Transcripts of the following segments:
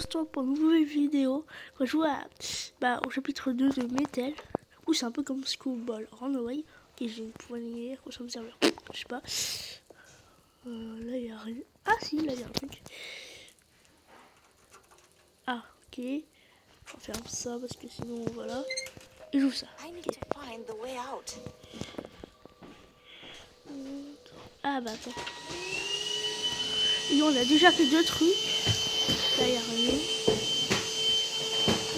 toi pour une nouvelle vidéo. On joue au chapitre 2 de Metal. Du coup, c'est un peu comme Schoolball Runaway. Ok, j'ai une poignée, quoi ça me sert. Je sais pas. Là, il y a rien. Ah, si, là, il y a un truc. Ah, ok. On ferme ça parce que sinon, voilà. Et j'ouvre ça. Okay. Ah, bah attends. Et on a déjà fait 2 trucs. Là, il n'y a rien.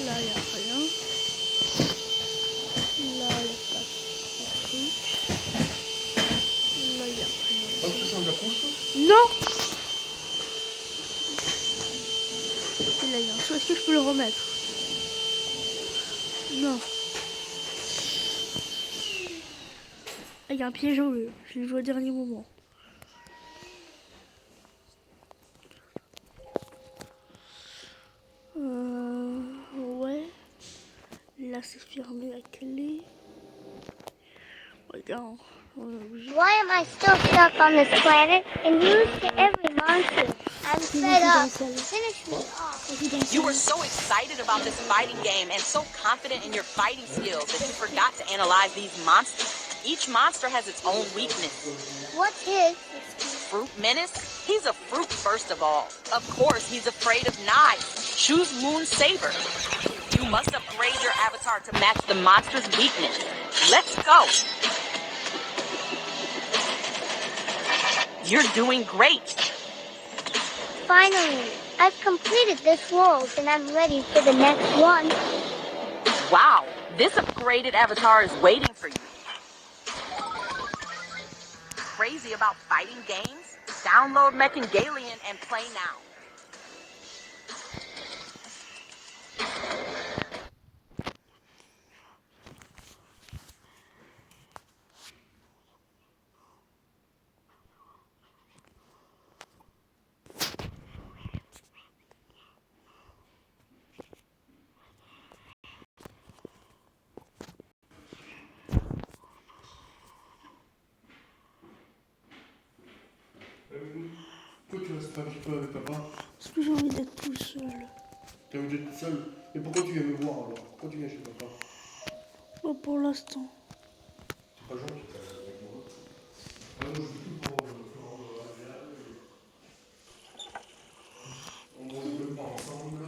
Là, il n'y a rien. Là, il n'y a pas de truc. Là, il n'y a rien. Oh, tu fais ça en la couche? Non! Et là, il y a un saut. Est-ce que je peux le remettre? Non. Ah, il y a un piège au jeu. Je l'ai joué au dernier moment. Ouais. Là, c'est fermé la clé. Regarde. Why am I still stuck on this planet and used to every monster? I'm fed up. Finish me off. You were so excited about this fighting game and so confident in your fighting skills that you forgot to analyze these monsters. Each monster has its own weakness. What's his? Fruit Menace? He's a fruit first of all. Of course, he's afraid of knives. Choose Moon Saber. You must upgrade your avatar to match the monster's weakness. Let's go. You're doing great. Finally, I've completed this world and I'm ready for the next one. Wow, this upgraded avatar is waiting for you. Crazy about fighting games? Download Mechangalion and play now. Pourquoi tu restes pas un petit peu avec papa? Parce que j'ai envie d'être tout seul. T'as envie d'être tout seul? Et pourquoi tu viens me voir alors? Pourquoi tu viens chez papa? Pas pour l'instant. C'est pas gentil quand même avec moi. Moi, je fais tout pour on mange même pas ensemble,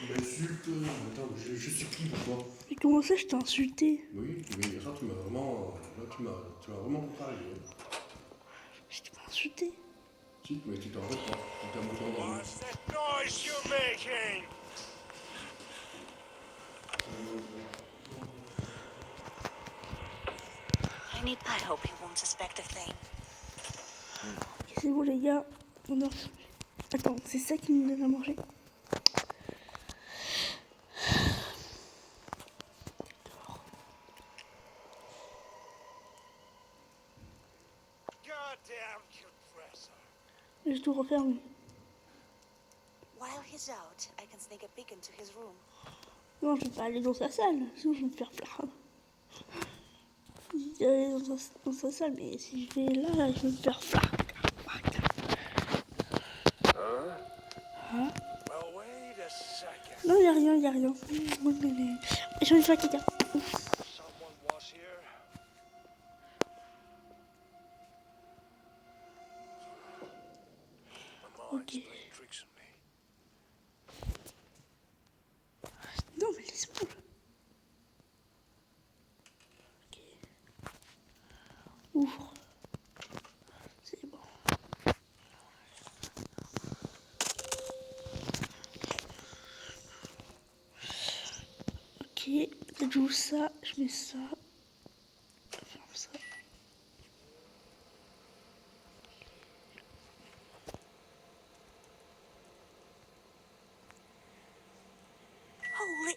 on m'insulte. Attends, je suis qui pour toi? Mais comment ça, je t'ai insulté? Oui, mais ça, tu m'as vraiment. Là, tu m'as vraiment contrarié. Je t'ai pas insulté. Si, mais tu t'en rappelles pas. Tu t'es un peu endormi. What's that noise you're making? I hope he won't suspect a thing. Ok, c'est bon, les gars. On a... Attends, c'est ça qui nous donne à manger. Goddamn compressor. Je dois refermer. While he's out, I can sneak a peek into his room. Non, je vais pas aller dans sa salle, sinon je vais me faire flac. Je vais aller dans sa salle, mais si je vais là, je vais me faire flac. Hein? Well, wait a second. Non, y a rien, y a rien. J'ai envie de faire caca. Someone was here. My mind's Ok. playing tricks on me. Non, mais laisse-moi. Ok. Ouvre. C'est bon. Ok, je joue ça, je mets ça. Je ferme ça. Holy...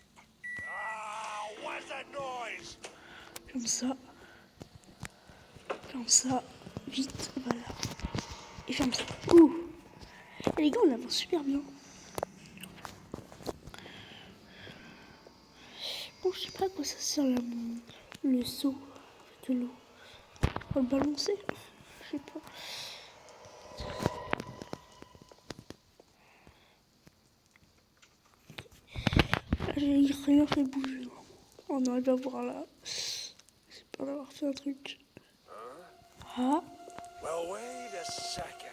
Ah, what's that noise? Comme ça. Comme ça. Vite, voilà. Et ferme ça. Ouh. Et les gars, on avance super bien. Bon, je sais pas à quoi ça sert là, le seau de l'eau. On va le balancer. Je sais pas. J'ai rien fait bouger. Oh non, elle va voir là. J'ai peur d'avoir fait un truc. Ah, Well, wait a second.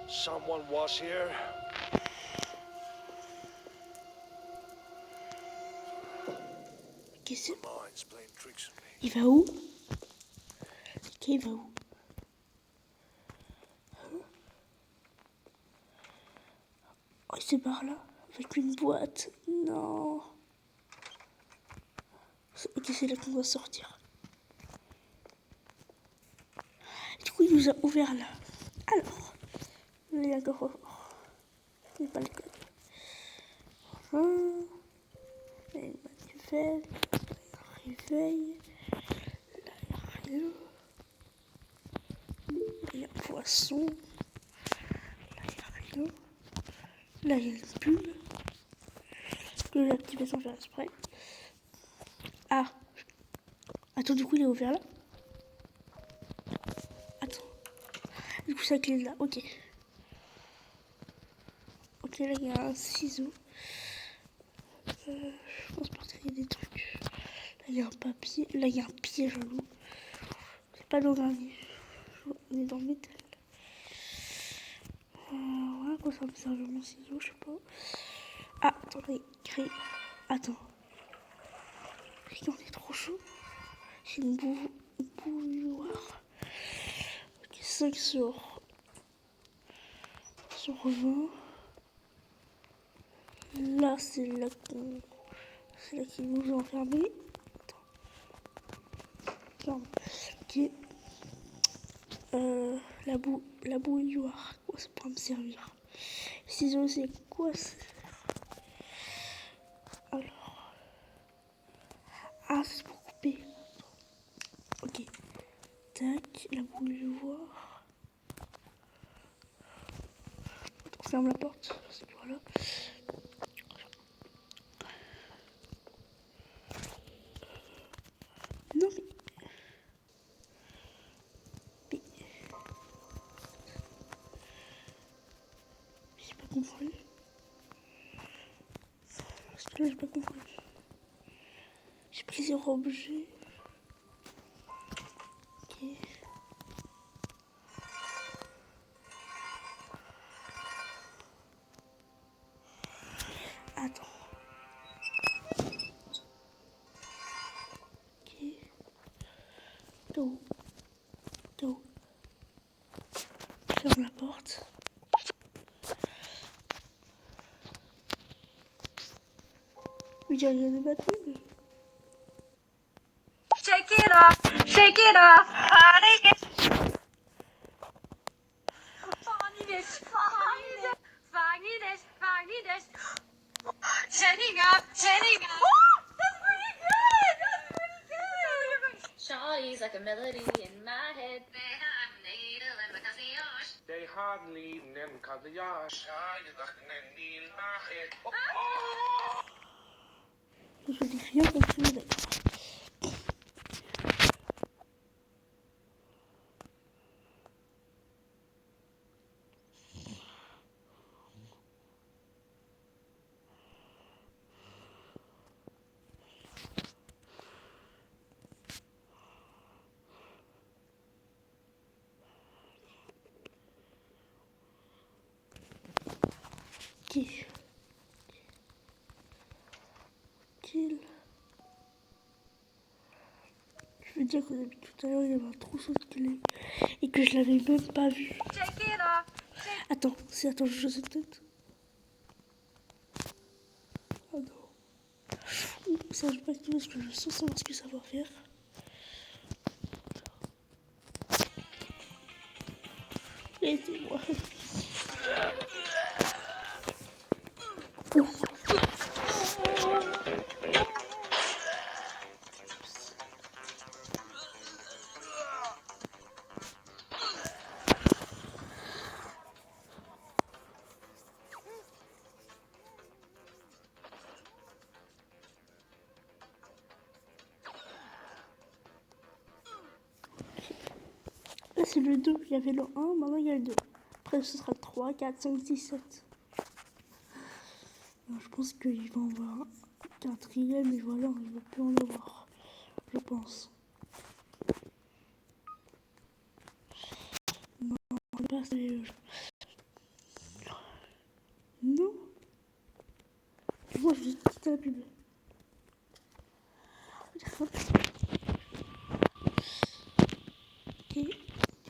Someone was here. qu'est-ce que c'est? Mind's playing tricks on me. Il va où? Ok, il va où? Oh, c'est par là, avec une boîte. Non. Ok, c'est là qu'on doit sortir. Du coup, il nous a ouvert là. Alors, il y a encore. Il n'y a pas le code. Il y a une manivelle. Un réveil. Là, il n'y a rien. Là, il y a un poisson. Là, il n'y a rien. Là, il y a une pub. Que j'ai activé sans faire exprès. Ah. Attends, du coup, il est ouvert là. Attends. Du coup, ça clé là. Ok. Ok, là, il y a un ciseau. Je pense pas qu'il y a des trucs. Là, il y a un papier. Là, il y a un piège à l'eau. C'est pas dans un lit. On est dans le métal. Voilà, quoi ça me sert mon ciseau, je sais pas. Ah, attendez, créé. Attends. On est trop chaud. J'ai une bouilloire. Ok, 5 sur 20. Là, c'est là qu'ils nous ont enfermés. Attends. Ok. La bouilloire. Quoi ça pourrait me servir? Ciseaux, c'est quoi ça? Alors. Ah, c'est pour couper. Ok. Tac, la bouilloire. On ferme la porte. C'est voilà. Non mais... J'ai pas compris. Parce que là, j'ai pas compris. J'ai pris 0 objet. Ok. Attends. Ok. D'où? Ferme la porte. Oui, j'ai rien de battu. Shake it off, honey. Turning up. That's pretty good. Shawty's like a melody in my head. They hardly nem kadıyar. Je n'ai rien compris, d'accord. Ok. Kill. Je veux dire que depuis tout à l'heure, il y avait un trousseau de clés et que je l'avais même pas vu. Attends, je sais peut-être. Oh non. Ça, je vais pas activer parce que je sens savoir ce que ça va faire. Aidez-moi. Là, c'est le 2. Il y avait le 1, maintenant il y a le 2. Après, ce sera le 3, 4, 5, 6, 7. Non, je pense qu'il va en avoir un quatrième, mais voilà, il ne va plus en avoir. Je pense. Non, on va pas non. Moi, je vais quitter la pub. Ok,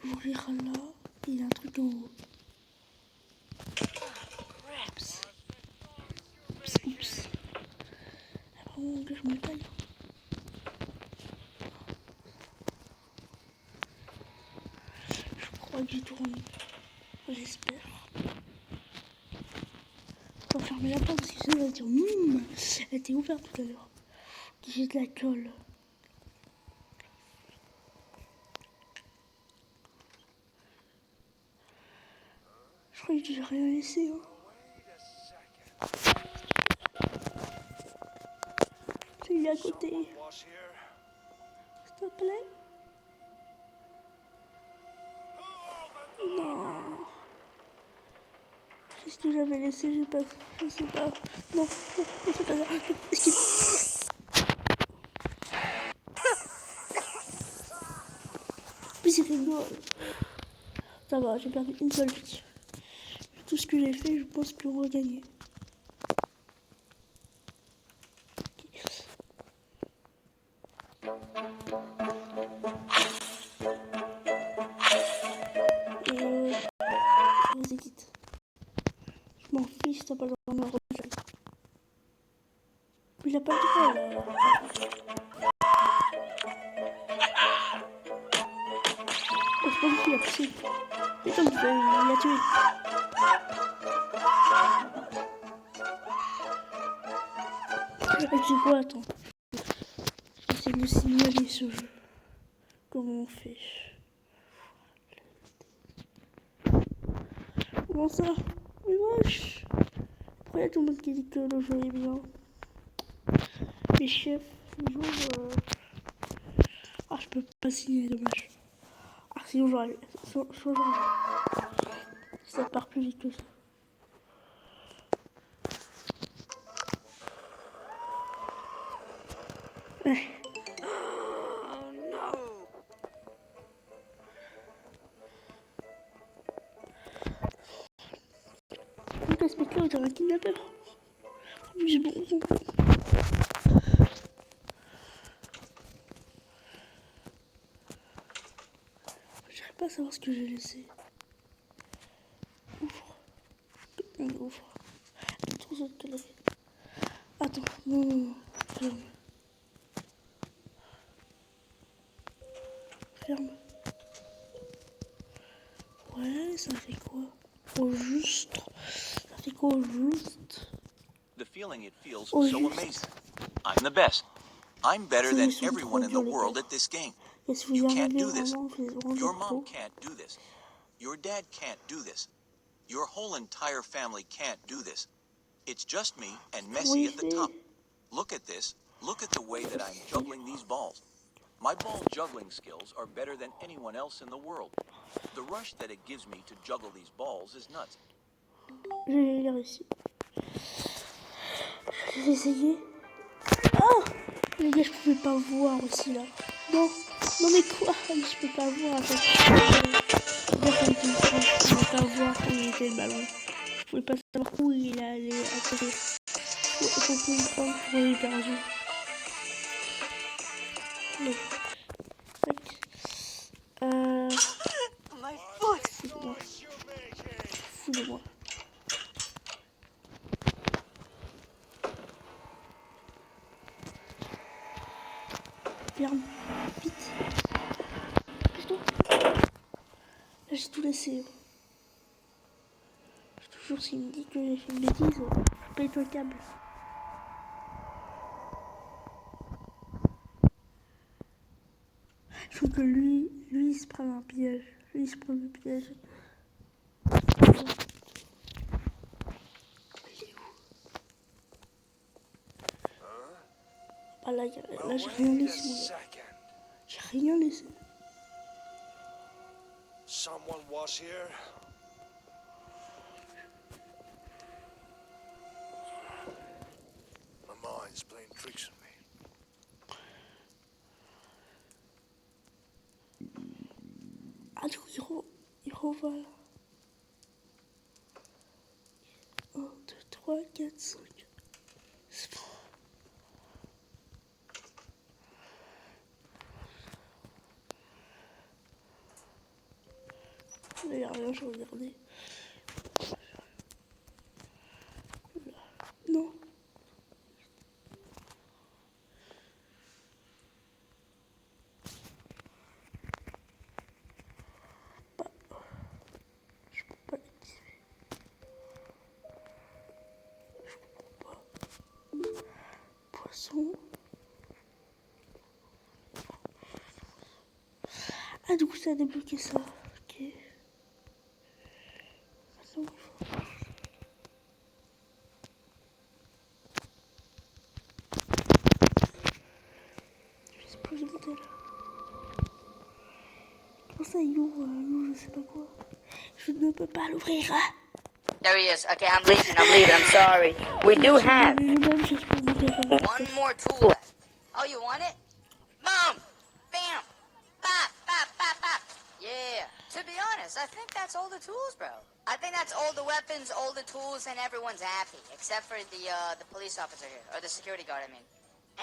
on ouvrira là. Il y a un truc en haut. Oups. Oups. Ah, vraiment que je me taille. Je crois que j'ai tourné. J'espère. On va fermer la porte parce que sinon on va dire elle était ouverte tout à l'heure. J'ai de la colle. Je crois que j'ai rien laissé. Hein. Il est à côté. S'il te plaît. Non. Qu'est-ce que j'avais laissé? J'ai pas. Je sais pas. Non, non, c'est pas ça. Est-ce qu'il. Puis c'est rigolo. Ça va, j'ai perdu une seule vie. Tout ce que j'ai fait, je pense que on va gagner. Vas-y, quitte. Je m'en fiche, t'as pas le droit de me refaire. Mais il a pas le droit, là. Oh, je pense qu'il a poussé. Putain, il l'a tué. Tu sais quoi, attends. J'essaie de signaler ce jeu. Comment on fait? Comment ça? Mais wesh! Pourquoi il y a tout le monde qui dit que le jeu est bien? Les chefs, le jour. Ah, je peux pas signer, dommage. Ah, sinon j'aurais. Ça part plus vite que ça. Ouais. Donc, ce mec-là, on dirait un kidnappeur. Mais bon. J'arrive pas à savoir ce que j'ai laissé. Ouvre. Ouvre. Attends, ça te lève. Attends, non. Ferme. Ferme. Ouais, ça fait quoi? Au juste. Ça fait quoi au juste? The feeling it feels so amazing. I'm the best. I'm better than everyone in the world at this game. You can't do this. Your mom can't do this. Your dad can't do this. Your whole entire family can't do this. It's just me and Messi at the top. Look at this. Look at the way that I'm juggling these balls. My ball juggling skills are better than anyone else in the world. The rush that it gives me to juggle these balls is nuts. J'ai réussi. Je vais essayer. Ah! Les gars, je pouvais pas voir aussi là. Non, non mais quoi? Je peux pas voir. Je pouvais pas voir où il était le ballon. Je pouvais pas savoir où il allait à côté. Faut comprendre pourquoi il est perdu. Non. Fous-moi. Fous de moi. Ferme. Vite. Putain. Là, j'ai tout laissé. Toujours s'il me dit que j'ai fait une bêtise, je pète le câble. Je trouve que lui, il se prend un piège. Lui, il se prend le piège. Il est où? Ah là, là j'ai rien laissé. J'ai rien laissé. Someone was here. tricks on me. Ah, du coup, il revole. 1, 2, 3, 4, 5. C'est bon. Il n'y a rien, je regardais. Non. Je peux pas l'activer. Je comprends pas. Poisson. Ah, du coup, ça a débloqué ça. Ok. Maintenant, il faut... Je vais exploser mon tel. Comment ça, il ouvre, je sais pas quoi. Je ne peux pas l'ouvrir. Hein. There he is. Okay, I'm leaving. I'm sorry. We do have one more tool left. Oh, you want it? Boom! Bam! Bop! Bop! Bop! Bop! Yeah. To be honest, I think that's all the tools, bro. I think that's all the weapons, all the tools, and everyone's happy. Except for the police officer here. Or the security guard, I mean.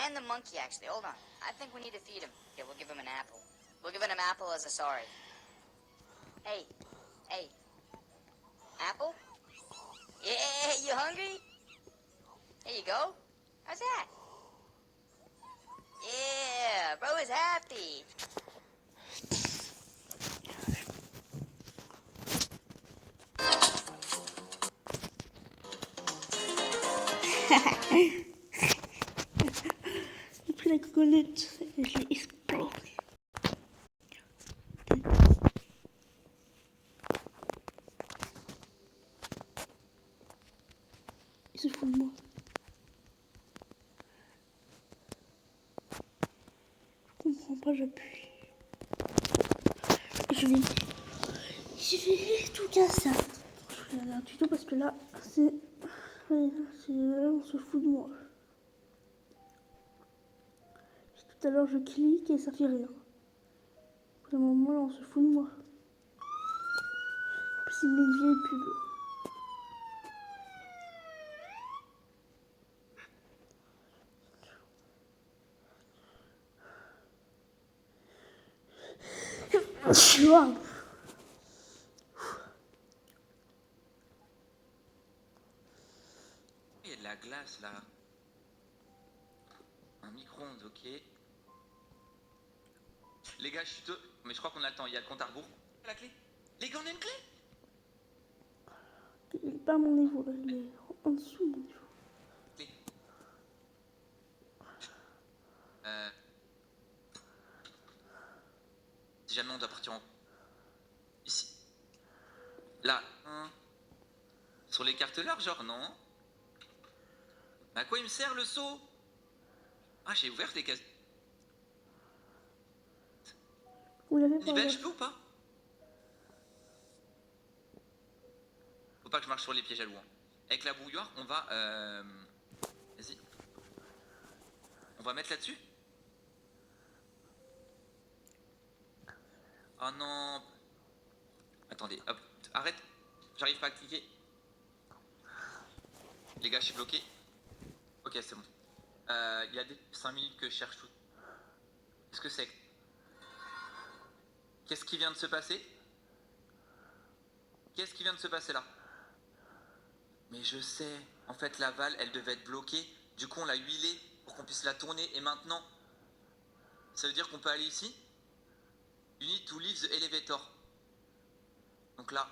And the monkey, actually. Hold on. I think we need to feed him. Okay, we'll give him an apple. We'll give him an apple as a sorry. Hey. Hey. Apple? Yeah, you hungry? There you go. How's that? Yeah, bro is happy. J'ai pris la cocolette et je l'ai explosé. Il se fout de moi. Je comprends pas, j'appuie. Je vais tout casser. Je vais aller un tuto parce que là, c'est... on se fout de moi. Tout à l'heure, je clique et ça fait rien. Pour le moment, là, on se fout de moi. En plus, il met une vieille pub. Wow. Il y a de la glace là. Un micro-ondes, ok. Les gars, mais je crois qu'on a le temps. Il y a le compte à rebours. La clé. Les gars, on a une clé. Il est pas à mon niveau, là. Il est en dessous de mon niveau. Clé. Si jamais on doit partir en... Ici. Là. Sur l'écarteleur, genre, non. À quoi il me sert le seau? Ah, j'ai ouvert les cases. Vous l'avez pas Nivelle, je peux ou pas? Faut pas que je marche sur les pièges à loup. Hein. Avec la bouilloire, on va... Vas-y. On va mettre là-dessus. Oh non. Attendez, hop. Arrête. J'arrive pas à cliquer. Les gars, je suis bloqué. Ok, c'est bon. Il y a des 5 minutes que je cherche tout. Qu'est-ce que c'est? Qu'est-ce qui vient de se passer? Qu'est-ce qui vient de se passer là? Mais je sais. En fait, la valve, elle devait être bloquée. Du coup, on l'a huilée pour qu'on puisse la tourner. Et maintenant, ça veut dire qu'on peut aller ici? You need to leave the elevator. Donc là.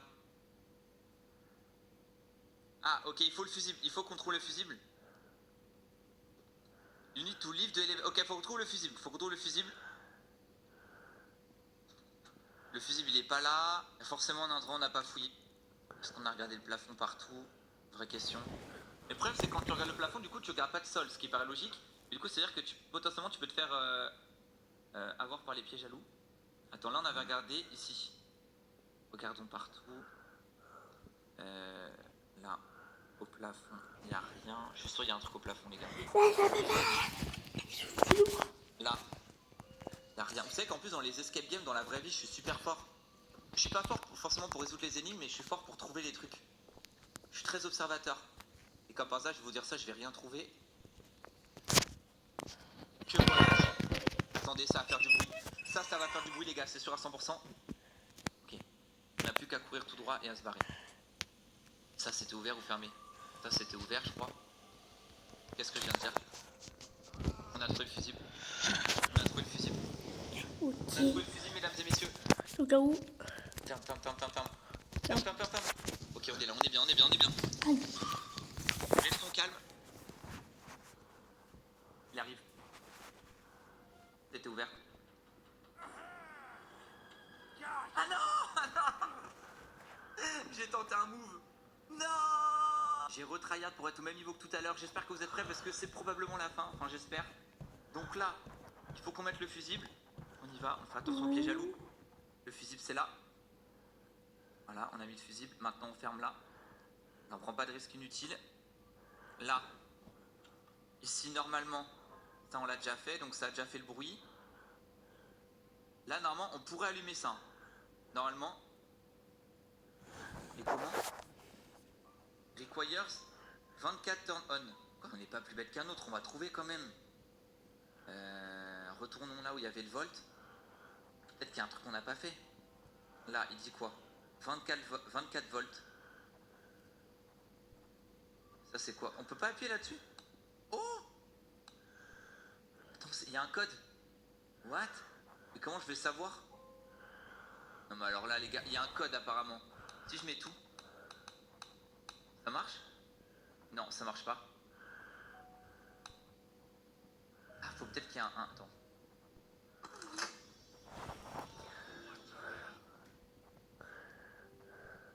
Ah, ok, il faut le fusible. Il faut qu'on trouve le fusible. You need to leave the elevator. Ok, faut qu'on trouve le fusible. Faut qu'on trouve le fusible. Le fusible, il est pas là. Forcément, un endroit, on n'a pas fouillé. Parce qu'on a regardé le plafond partout. Vraie question. Mais le problème, c'est quand tu regardes le plafond, du coup, tu regardes pas de sol, ce qui paraît logique. Et du coup, c'est-à-dire que potentiellement, tu peux te faire avoir par les pièges à loup. Attends, là, on avait regardé ici. Regardons partout. Là. Au plafond, il n'y a rien. Je suis sûr qu'il y a un truc au plafond, les gars. Là, il n'y a rien. Vous savez qu'en plus, dans les escape games, dans la vraie vie, je suis super fort. Je suis pas fort forcément pour résoudre les énigmes, mais je suis fort pour trouver les trucs. Je suis très observateur. Et comme par ça, je vais vous dire ça, je vais rien trouver. Que voilà. Attendez, ça va faire du bruit. Ça va faire du bruit, les gars, c'est sûr à 100%. Ok. On n'a plus qu'à courir tout droit et à se barrer. Ça, c'était ouvert ou fermé? Ça, c'était ouvert, je crois. Qu'est-ce que je viens de dire? On a trouvé le fusible. On a trouvé le fusible. Ok. On a trouvé le fusible, mesdames et messieurs. Au cas où. Ferme. Ok, on est là, on est bien. Aïe. Restons calmes. Il arrive. C'était ouvert. Ah non J'ai tenté un move. Non. J'ai retryhard pour être au même niveau que tout à l'heure. J'espère que vous êtes prêts parce que c'est probablement la fin. Enfin, j'espère. Donc là, il faut qu'on mette le fusible. On y va, on fait attention au pied jaloux. Le fusible, c'est là. Voilà, on a mis le fusible. Maintenant, on ferme là. On n'en prend pas de risque inutile. Là. Ici, normalement, ça, on l'a déjà fait. Donc, ça a déjà fait le bruit. Là, normalement, on pourrait allumer ça. Normalement. Et comment? Requires 24 turn on. Quoi, on n'est pas plus bête qu'un autre. On va trouver quand même. Retournons là où il y avait le volt. Peut-être qu'il y a un truc qu'on n'a pas fait. Là, il dit quoi? 24 volts. Ça, c'est quoi? On peut pas appuyer là-dessus? Oh! Attends, il y a un code. What? Mais comment je vais savoir? Non, mais alors là, les gars, il y a un code apparemment. Si je mets tout, ça marche? Non, ça marche pas. Ah, faut peut-être qu'il y ait un 1. Attends.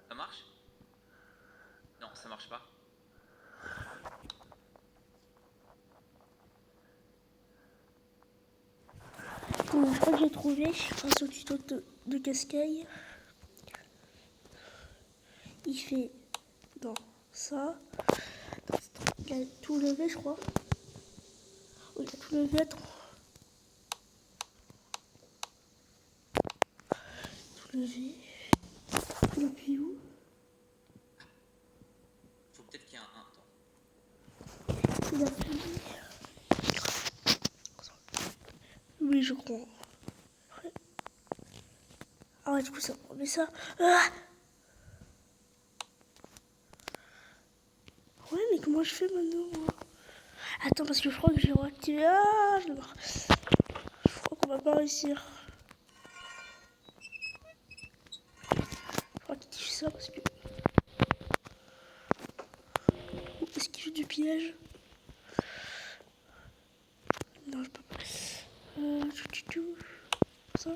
Ça marche? Non, ça marche pas. Bon, je crois que j'ai trouvé grâce au tuto de Cascaille. Il fait dans ça. Il a tout levé, je crois. Oui, il a tout levé. Attends. Tout levé. Depuis où? Faut peut-être qu'il y ait un 1. Attends. Il a fini. Oui, je crois. Ah ouais, du coup, ça me remet ça. Ah, ouais, mais comment je fais maintenant, moi? Attends, parce que je crois que j'ai réactivé. Ah, je crois qu'on va pas réussir. Je crois qu'il fait ça parce que... Est-ce qu'il fait du piège? Non, je peux pas. Ça.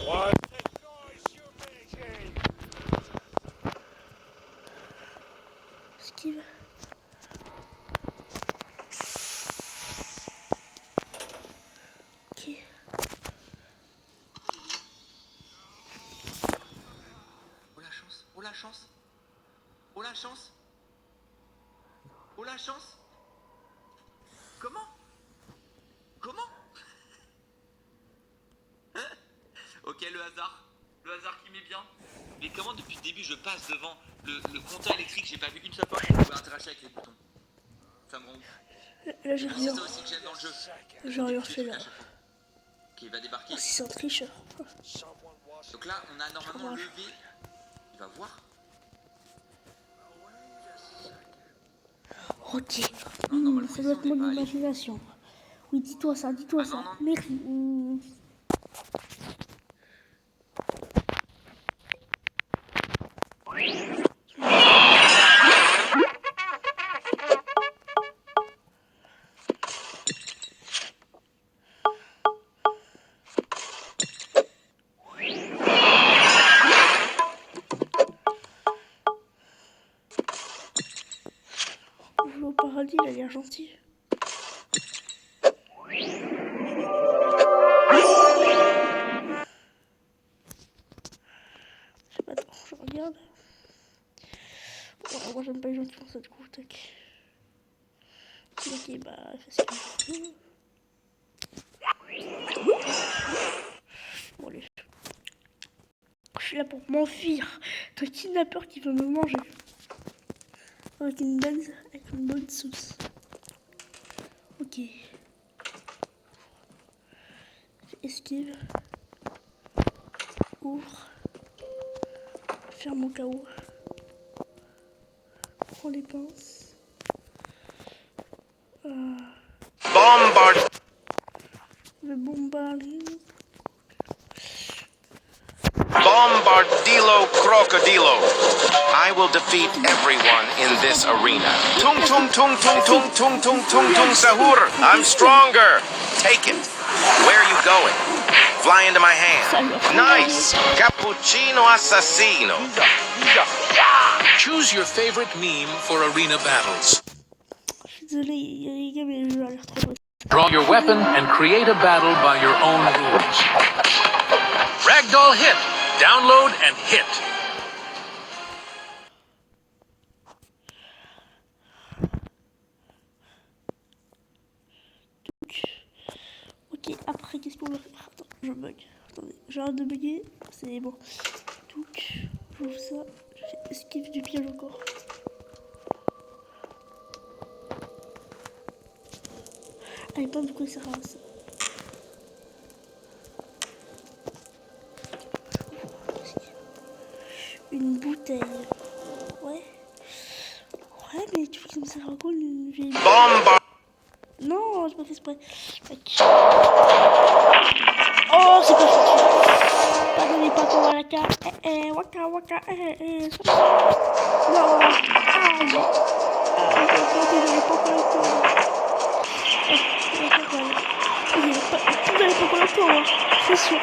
What the noise you making? Esquive. Ok. Oh la chance, oh la chance, oh la chance, oh la chance. Comment? Comment? Ok, le hasard qui met bien. Mais comment depuis le début je passe devant le compteur électrique, j'ai pas vu une seule fois que je pouvais interagir avec les boutons. Ça me rend ouf. Là, j'ai C'est rien. ça aussi que j'aime dans le jeu. J'ai rien fait là. Ok, il va débarquer. Oh, si c'est un tricheur. Donc là, on a normalement levé. Il va voir. Ok. Non, Ça doit être mon imagination. Oui, dis-toi ça, dis-toi ça. Mairie. Au paradis, il a l'air gentil. Je sais pas, attends, je regarde. Ouais, moi j'aime pas les gens qui font ça du coup, tac. Ok, bah, facile. Bon, allez. Je suis là pour m'enfuir d'un kidnappeur qui veut me manger. Avec une bonne sauce. Ok. Esquive. Ouvre. Ferme au cas où. Prends les pinces. Bombard. Le bombardier. Bombardilo crocodilo. I will defeat everyone in this arena. Tung tung tung tung tung tung tung tung tung sahur. I'm stronger. Take it. Where are you going? Fly into my hand. Nice. Cappuccino assassino. Choose your favorite meme for arena battles. Désolé, les gars, mais le jeu a l'air trop beau. Draw your weapon and create a battle by your own rules. Ragdoll hit. Download and hit. Ok, après, qu'est-ce qu'on va faire? Attends, je bug. Attendez, j'arrête de bugger. C'est bon. Donc, j'ouvre ça. Je fais esquive du piège encore. Allez, pas de quoi ça sert à ça. Une bouteille. Ouais. Ouais, mais tu veux que ça me sert à quoi une vieille bouteille? Non, j'ai pas fait exprès. Oh, c'est pas foutu. Pas donné pas pour la carte. Waka waka. Non. Aïe. C'est sûr.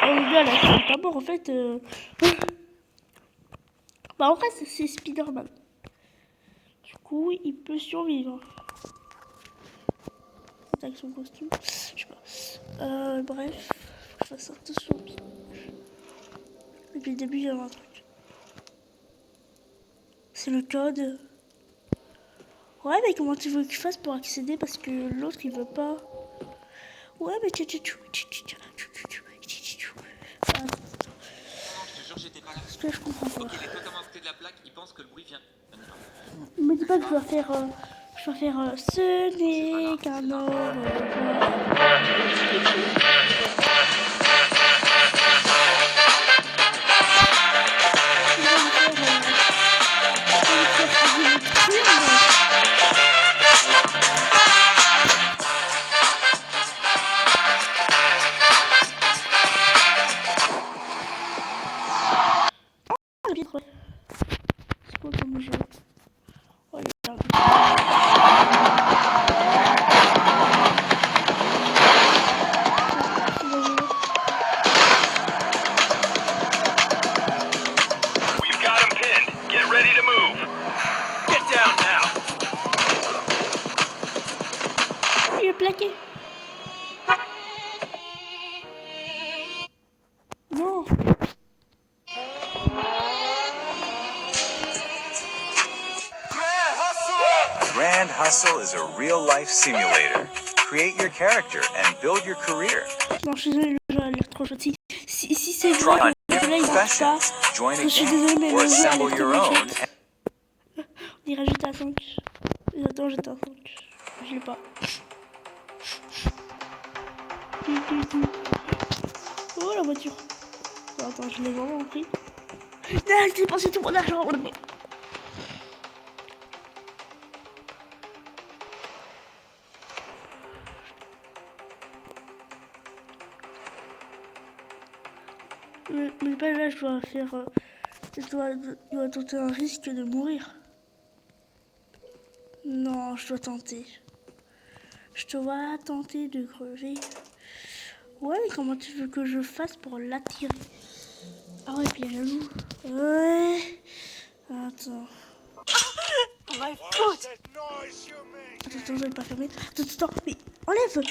Oh le gars là, c'est pas mort en fait. Bah en vrai c'est Spider-Man. Du coup il peut survivre. Avec son costume. Je sais pas. Bref, je fasse attention. Depuis le début il y a un truc. C'est le code. Ouais, mais comment tu veux que je fasse pour accéder parce que l'autre il veut pas. Ouais, mais Je te jure, j'étais pas là. Parce que je comprends pas. Ok, les totems à côté de la plaque, ils pensent que le bruit vient. Il me dit pas que je dois faire. Ce n'est qu'un au revoir. C'est quoi comme jeu? Oh, We've got him pinned. Get ready to move. Get down now. il est plaqué. Non. Grand Hustle is a real-life simulator. Create your character and build your career. Non, je suis désolée, le jeu a l'air trop chouette. Si c'est Try vrai on que là il marche pas, professions, join a je suis gang, désolée, mais or le jeu a assemble l'air your trop own. chouette. On ira juste à 5. Attends, j'étais à 5. Je l'ai pas. Oh la voiture. Attends, je l'ai vraiment pris. Non, j'ai dépensé tout mon argent. Mais pas là, je dois faire. Je dois tenter un risque de mourir. Non, je dois tenter. Je dois tenter de crever. Ouais, mais comment tu veux que je fasse pour l'attirer? Ah ouais, puis il y a la loup. Ouais. Attends. My foot. Attends, je vais pas fermer. Attends, mais enlève.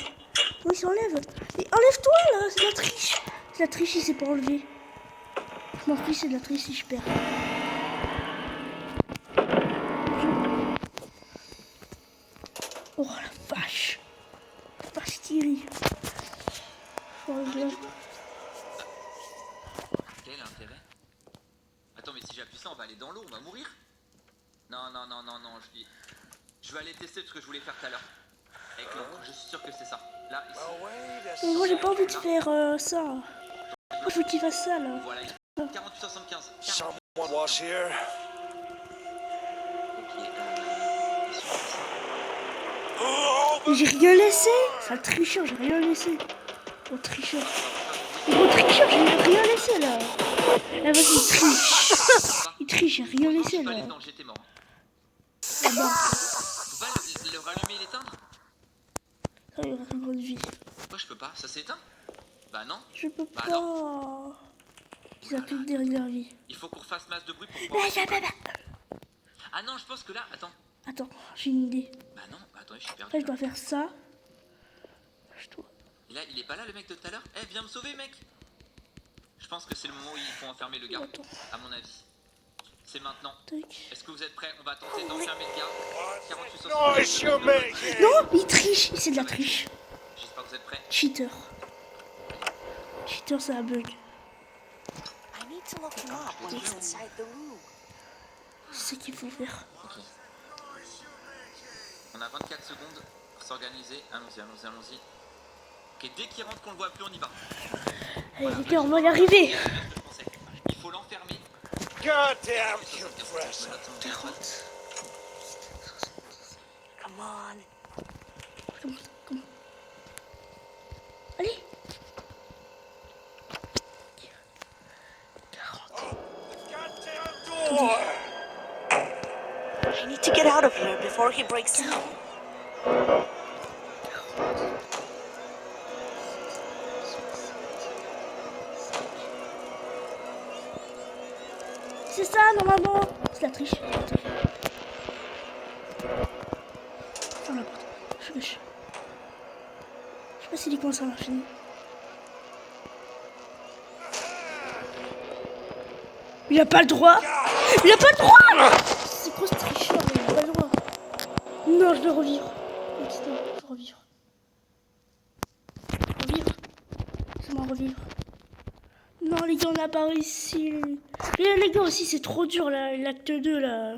Oui, ça enlève. Mais enlève-toi là, c'est la triche. C'est la triche, il s'est pas enlevé. Je m'en fiche, c'est de la triche si je perds. Oh la vache. La vache qui rit. Oh, là. Quel intérêt? Attends, mais si j'appuie ça, on va aller dans l'eau, on va mourir. Non, non, non, non, non, je vais aller tester ce que je voulais faire tout à l'heure. Avec l'encre, je suis sûr que c'est ça. Là, ici. Mais moi j'ai pas envie de faire ça. Moi je veux qu'il fasse ça là. Voilà, 48,75. Someone was here. Mais j'ai rien laissé. C'est un tricheur, j'ai rien laissé. Oh tricheur. Gros tricheur, j'ai rien laissé là. Là vas-y, il triche. Il triche, j'ai rien laissé là. J'étais mort. Ah bah. Faut pas le rallumer et l'éteindre? Ça il reste une grande vie. Pourquoi je peux pas? Ça s'éteint? Bah non. Je peux Bah pas. non. Ils ont toute dernière vie. Il faut qu'on fasse masse de bruit pour pouvoir... Ah non, je pense que là, attends. Attends, j'ai une idée. Bah non, bah attendez, je suis perdu. Après je dois faire ça. Je dois... Et là, il est pas là le mec de tout à l'heure? Eh, viens me sauver mec. Je pense que c'est le moment où il faut enfermer le gars, Attends. à mon avis. C'est maintenant. Tac. Est-ce que vous êtes prêts? On va tenter d'enfermer le gars. 48 Noise you making! Non, il triche. C'est de la triche. J'espère que vous êtes prêts. Cheater. Cheater, c'est un bug. C'est ce qu'il faut faire. Ok. On a 24 secondes pour s'organiser. Allons-y, allons-y, allons-y. Ok, dès qu'il rentre qu'on le voit plus, on y va. Allez les gars, on va y arriver. Il faut l'enfermer. Goddamn compressor! 40. Come on. Comment Allez. 40. Goddamn door! I need to get out of here before he breaks in. C'est ça normalement. C'est la triche. Ferme la porte. Je sais pas s'il est coincé à l'infini. Il a pas le droit. Il a pas le droit. C'est quoi ce tricheur? Il a pas le droit. Non, je vais revivre. Putain, je vais revivre. Revivre. C'est moi revivre. Non les gars, on n'a pas réussi. Les gars aussi, c'est trop dur là, l'acte 2 là.